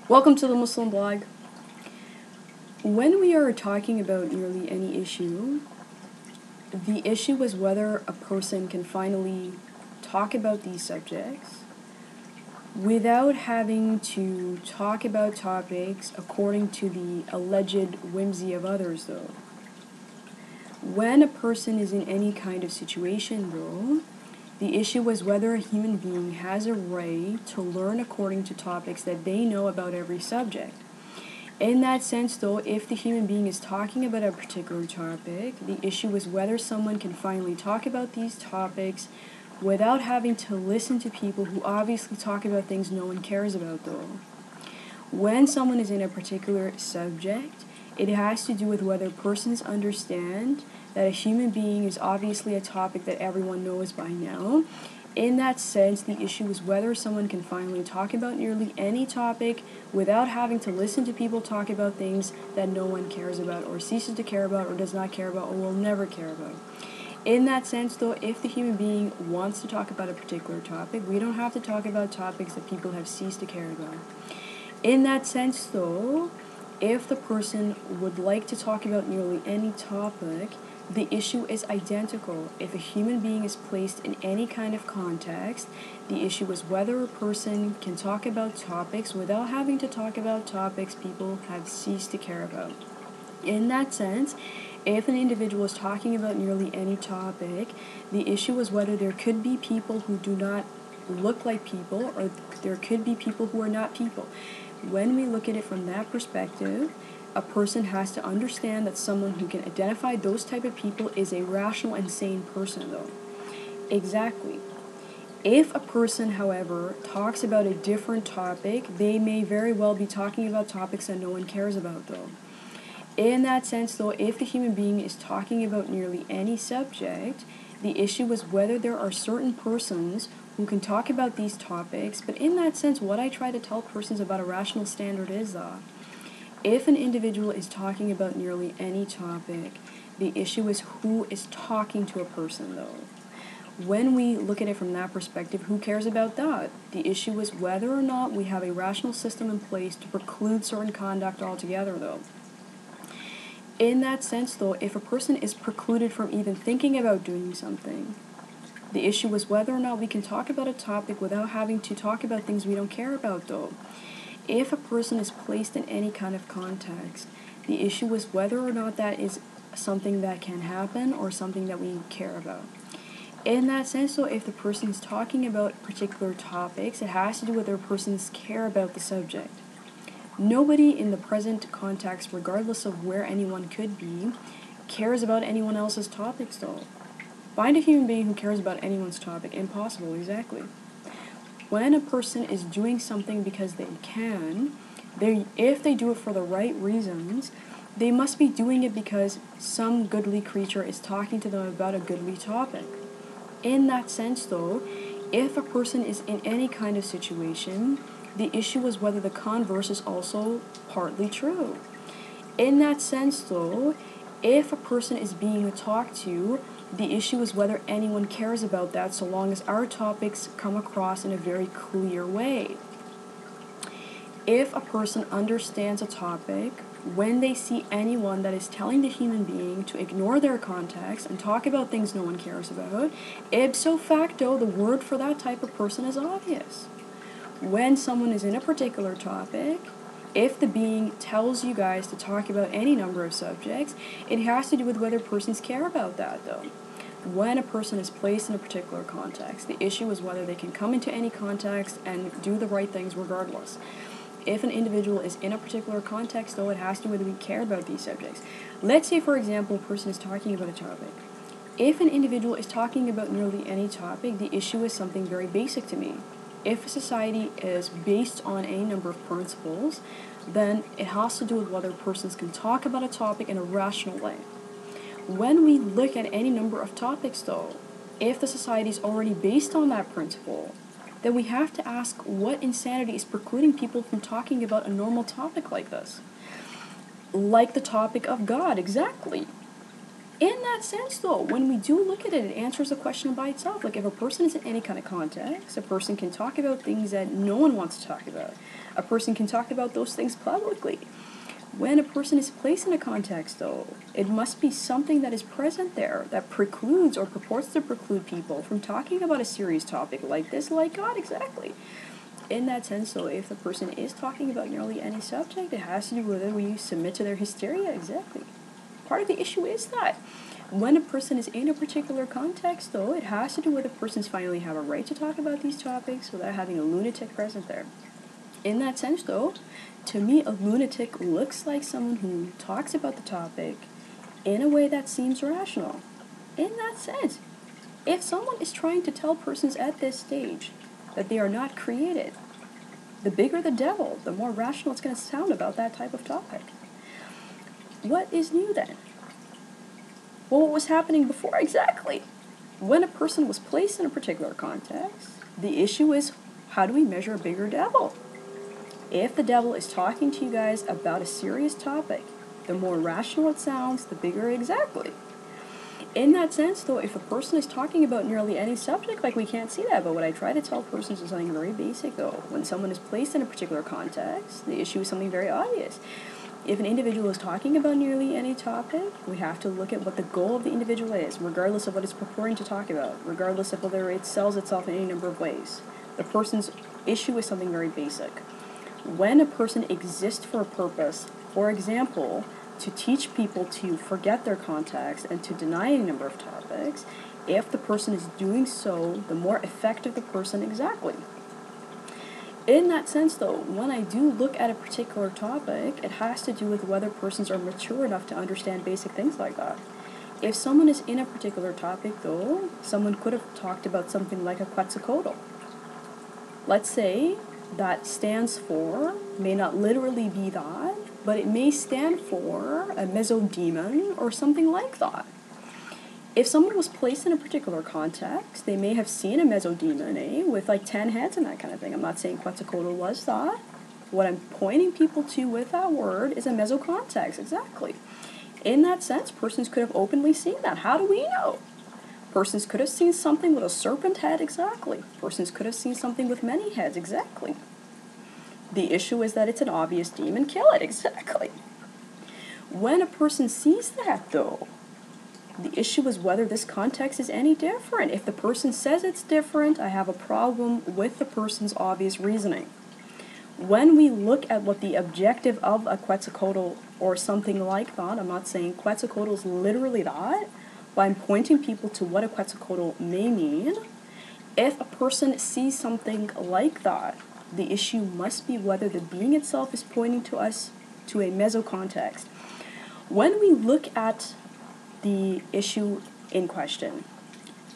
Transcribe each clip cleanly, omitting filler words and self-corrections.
Welcome to the Muslim blog. When we are talking about nearly any issue, the issue is whether a person can finally talk about these subjects without having to talk about topics according to the alleged whimsy of others, though. When a person is in any kind of situation, though, the issue is whether a human being has a right to learn according to topics that they know about every subject. In that sense, though, if the human being is talking about a particular topic, the issue is whether someone can finally talk about these topics without having to listen to people who obviously talk about things no one cares about, though. When someone is in a particular subject, it has to do with whether persons understand that a human being is obviously a topic that everyone knows by now. In that sense, the issue is whether someone can finally talk about nearly any topic without having to listen to people talk about things that no one cares about or ceases to care about or does not care about or will never care about. In that sense, though, if the human being wants to talk about a particular topic, we don't have to talk about topics that people have ceased to care about. In that sense, though, if the person would like to talk about nearly any topic, the issue is identical. If a human being is placed in any kind of context, the issue is whether a person can talk about topics without having to talk about topics people have ceased to care about. In that sense, if an individual is talking about nearly any topic, the issue is whether there could be people who do not look like people or there could be people who are not people. When we look at it from that perspective, a person has to understand that someone who can identify those type of people is a rational and sane person, though. Exactly. If a person, however, talks about a different topic, they may very well be talking about topics that no one cares about, though. In that sense, though, if the human being is talking about nearly any subject, the issue is whether there are certain persons who can talk about these topics, but in that sense, what I try to tell persons about a rational standard is if an individual is talking about nearly any topic, the issue is who is talking to a person, though. When we look at it from that perspective, who cares about that? The issue is whether or not we have a rational system in place to preclude certain conduct altogether, though. In that sense, though, if a person is precluded from even thinking about doing something, the issue is whether or not we can talk about a topic without having to talk about things we don't care about, though. If a person is placed in any kind of context, the issue is whether or not that is something that can happen or something that we care about. In that sense, though, if the person is talking about particular topics, it has to do with whether persons care about the subject. Nobody in the present context, regardless of where anyone could be, cares about anyone else's topics, though. Find a human being who cares about anyone's topic. Impossible, exactly. When a person is doing something because they can, if they do it for the right reasons, they must be doing it because some goodly creature is talking to them about a goodly topic. In that sense, though, if a person is in any kind of situation, the issue is whether the converse is also partly true. In that sense, though, if a person is being talked to, the issue is whether anyone cares about that so long as our topics come across in a very clear way. If a person understands a topic, when they see anyone that is telling the human being to ignore their context and talk about things no one cares about, ipso facto, the word for that type of person is obvious. When someone is in a particular topic, if the being tells you guys to talk about any number of subjects, it has to do with whether persons care about that, though. When a person is placed in a particular context, the issue is whether they can come into any context and do the right things regardless. If an individual is in a particular context, though, it has to do with whether we care about these subjects. Let's say, for example, a person is talking about a topic. If an individual is talking about nearly any topic, the issue is something very basic to me. If a society is based on a number of principles, then it has to do with whether persons can talk about a topic in a rational way. When we look at any number of topics, though, if the society is already based on that principle, then we have to ask what insanity is precluding people from talking about a normal topic like this. Like the topic of God, exactly. In that sense, though, when we do look at it, it answers the question by itself. Like, if a person is in any kind of context, a person can talk about things that no one wants to talk about. A person can talk about those things publicly. When a person is placed in a context, though, it must be something that is present there that precludes or purports to preclude people from talking about a serious topic like this, like God, exactly. In that sense, though, if the person is talking about nearly any subject, it has to do with whether we submit to their hysteria, exactly. Part of the issue is that when a person is in a particular context, though, it has to do with the persons finally have a right to talk about these topics without having a lunatic present there. In that sense, though, to me, a lunatic looks like someone who talks about the topic in a way that seems rational. In that sense, if someone is trying to tell persons at this stage that they are not created, the bigger the devil, the more rational it's going to sound about that type of topic. What is new then? Well, what was happening before? Exactly. When a person was placed in a particular context, the issue is, how do we measure a bigger devil? If the devil is talking to you guys about a serious topic, the more rational it sounds, the bigger exactly. In that sense, though, if a person is talking about nearly any subject, like, we can't see that, but what I try to tell persons is something very basic, though. When someone is placed in a particular context, the issue is something very obvious. If an individual is talking about nearly any topic, we have to look at what the goal of the individual is, regardless of what it's purporting to talk about, regardless of whether it sells itself in any number of ways. The person's issue is something very basic. When a person exists for a purpose, for example, to teach people to forget their context and to deny a number of topics, if the person is doing so, the more effective the person exactly. In that sense, though, when I do look at a particular topic, it has to do with whether persons are mature enough to understand basic things like that. If someone is in a particular topic, though, someone could have talked about something like a Quetzalcoatl. Let's say that stands for, may not literally be that, but it may stand for a mesodemon or something like that. If someone was placed in a particular context, they may have seen a mesodemon, with like 10 heads and that kind of thing. I'm not saying Quetzalcoatl was that. What I'm pointing people to with that word is a mesocontext, exactly. In that sense, persons could have openly seen that. How do we know? Persons could have seen something with a serpent head, exactly. Persons could have seen something with many heads, exactly. The issue is that it's an obvious demon, kill it, exactly. When a person sees that, though, the issue is whether this context is any different. If the person says it's different, I have a problem with the person's obvious reasoning. When we look at what the objective of a Quetzalcoatl or something like that, I'm not saying Quetzalcoatl is literally that, but I'm pointing people to what a Quetzalcoatl may mean. If a person sees something like that, the issue must be whether the being itself is pointing to us to a mesocontext. When we look at the issue in question,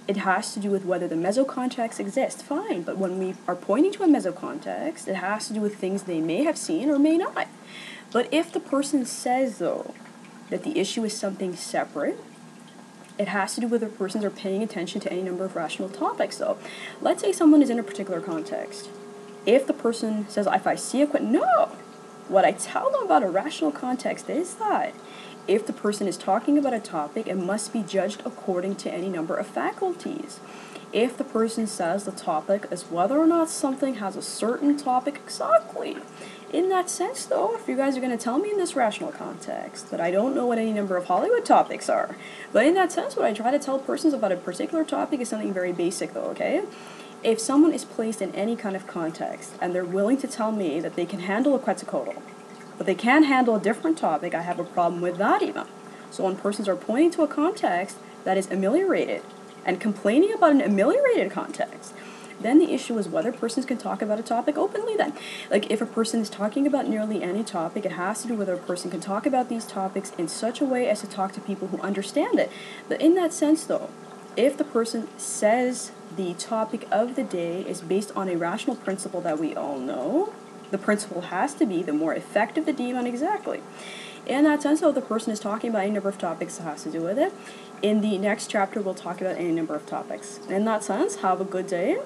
it has to do with whether the mesocontext exists, fine, but when we are pointing to a mesocontext, it has to do with things they may have seen or may not. But if the person says, though, that the issue is something separate, it has to do with whether persons are paying attention to any number of rational topics, though. Let's say someone is in a particular context. If the person says, if I see a no, what I tell them about a rational context is that if the person is talking about a topic, it must be judged according to any number of faculties. If the person says the topic is whether or not something has a certain topic, exactly. In that sense, though, if you guys are going to tell me in this rational context that I don't know what any number of Hollywood topics are, but in that sense, what I try to tell persons about a particular topic is something very basic, though, okay? If someone is placed in any kind of context and they're willing to tell me that they can handle a Quetzalcoatl, but they can't handle a different topic, I have a problem with that even. So when persons are pointing to a context that is ameliorated and complaining about an ameliorated context, then the issue is whether persons can talk about a topic openly then. Like, if a person is talking about nearly any topic, it has to do with whether a person can talk about these topics in such a way as to talk to people who understand it. But in that sense, though, if the person says the topic of the day is based on a rational principle that we all know, the principle has to be the more effective the demon, exactly. In that sense, though, the person is talking about any number of topics that has to do with it. In the next chapter, we'll talk about any number of topics. In that sense, have a good day.